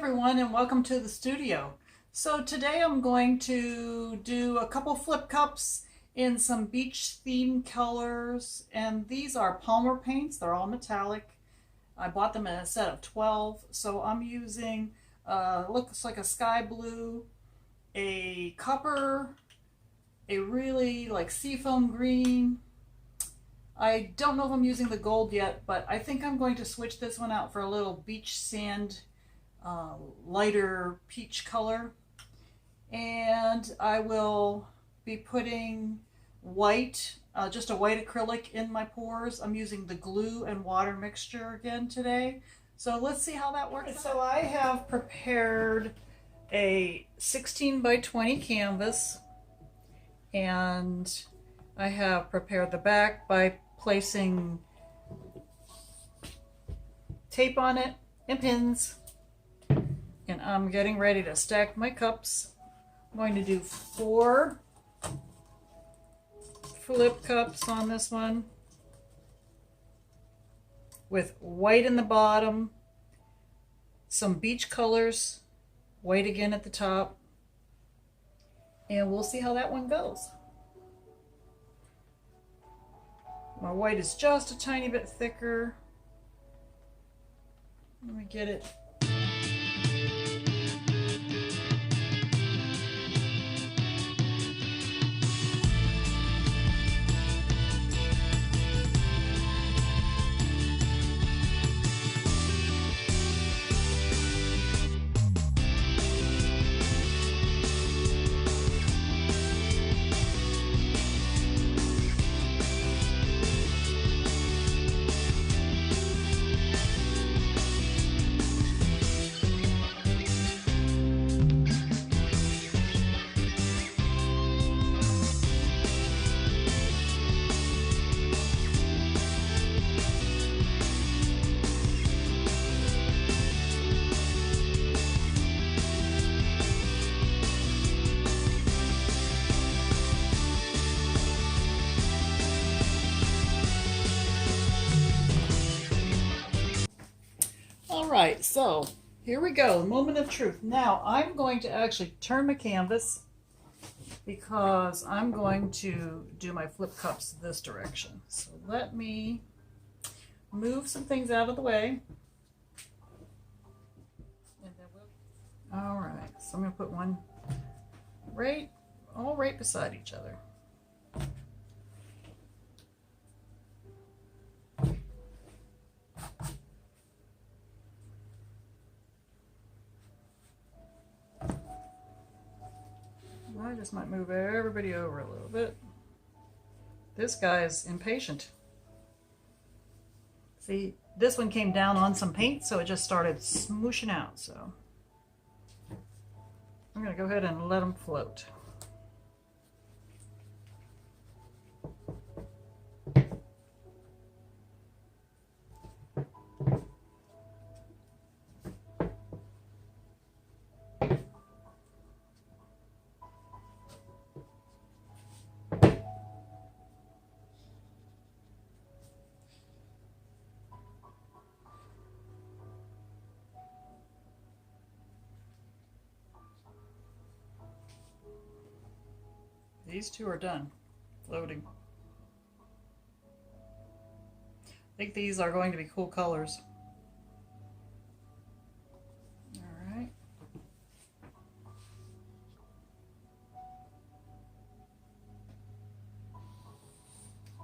everyone, and welcome to the studio. So today I'm going to do a couple flip cups in some beach theme colors, and these are Palmer paints. They're all metallic. I bought them in a set of 12, so I'm using looks like a sky blue, a copper, a really like seafoam green. I don't know if I'm using the gold yet, but I think I'm going to switch this one out for a little beach sand, lighter peach color. And I will be putting white, just a white acrylic in my pours. I'm using the glue and water mixture again today. So let's see how that works. So I have prepared a 16 by 20 canvas, and I have prepared the back by placing tape on it and pins, and I'm getting ready to stack my cups. I'm going to do 4 flip cups on this one with white in the bottom, some beach colors, white again at the top, and we'll see how that one goes. My white is just a tiny bit thicker. Let me get it. Alright, so here we go, moment of truth. Now I'm going to actually turn my canvas because I'm going to do my flip cups this direction. So let me move some things out of the way. Alright, so I'm going to put one all right beside each other. I just might move everybody over a little bit. This guy is impatient. See, this one came down on some paint, so it just started smooshing out. So I'm going to go ahead and let them float. These two are done floating. I think these are going to be cool colors. All right.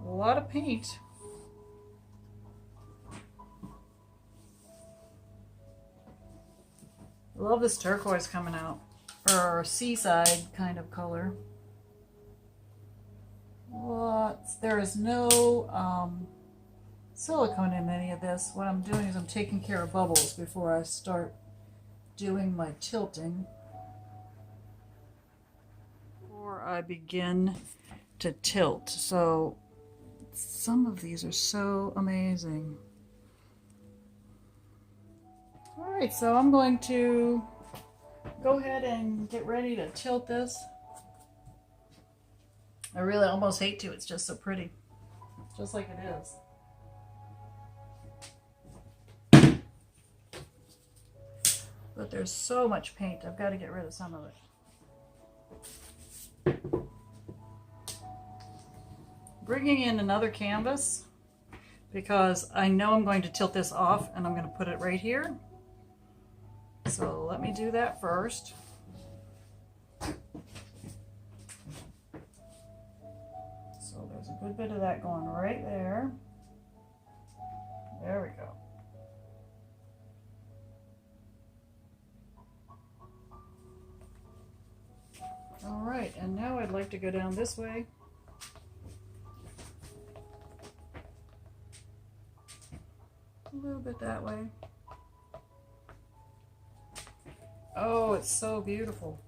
A lot of paint. I love this turquoise coming out, or seaside kind of color. There is no silicone in any of this. What I'm doing is I'm taking care of bubbles before I start doing my tilting. Before I begin to tilt. So some of these are so amazing. Alright, so I'm going to go ahead and get ready to tilt this. I really almost hate to, it's just so pretty, just like it is. But there's so much paint, I've got to get rid of some of it. Bringing in another canvas because I know I'm going to tilt this off and I'm going to put it right here. So let me do that first. So there's a good bit of that going right there. There we go. All right, and now I'd like to go down this way. A little bit that way. Oh, it's so beautiful.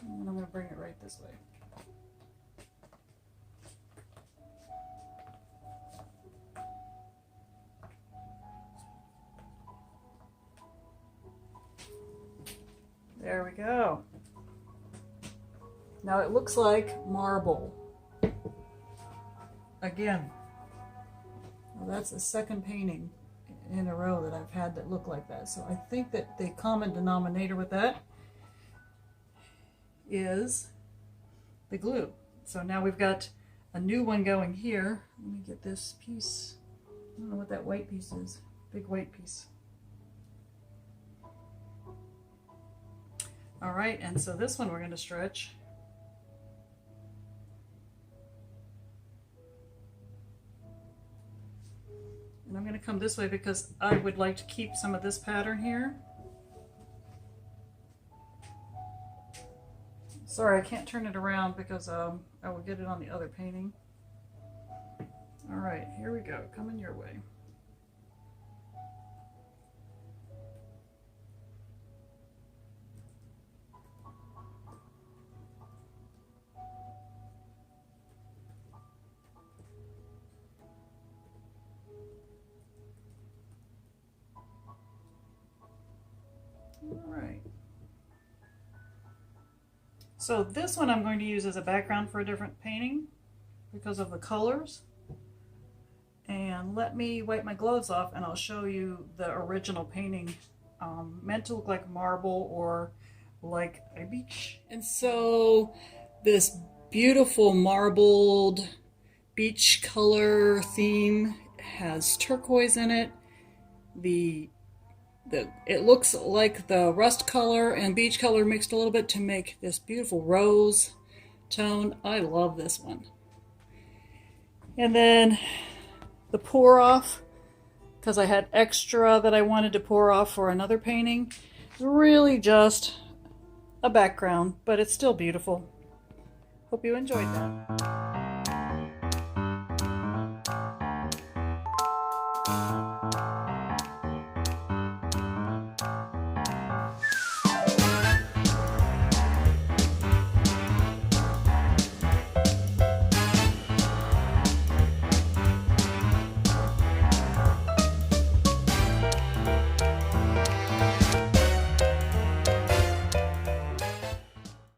And I'm going to bring it right this way. There we go. Now it looks like marble. Again, well, that's the second painting in a row that I've had that look like that. So I think that the common denominator with that is the glue. So now we've got a new one going here. Let me get this piece. I don't know what that white piece is. Big white piece. All right, and so this one we're going to stretch. And I'm going to come this way because I would like to keep some of this pattern here. Sorry, I can't turn it around because I will get it on the other painting. All right, here we go, coming your way. All right. So this one I'm going to use as a background for a different painting because of the colors. And let me wipe my gloves off and I'll show you the original painting, meant to look like marble or like a beach. And so this beautiful marbled beach color theme has turquoise in it. It looks like the rust color and beach color mixed a little bit to make this beautiful rose tone. I love this one. And then the pour off, because I had extra that I wanted to pour off for another painting. Really just a background, but it's still beautiful. Hope you enjoyed that.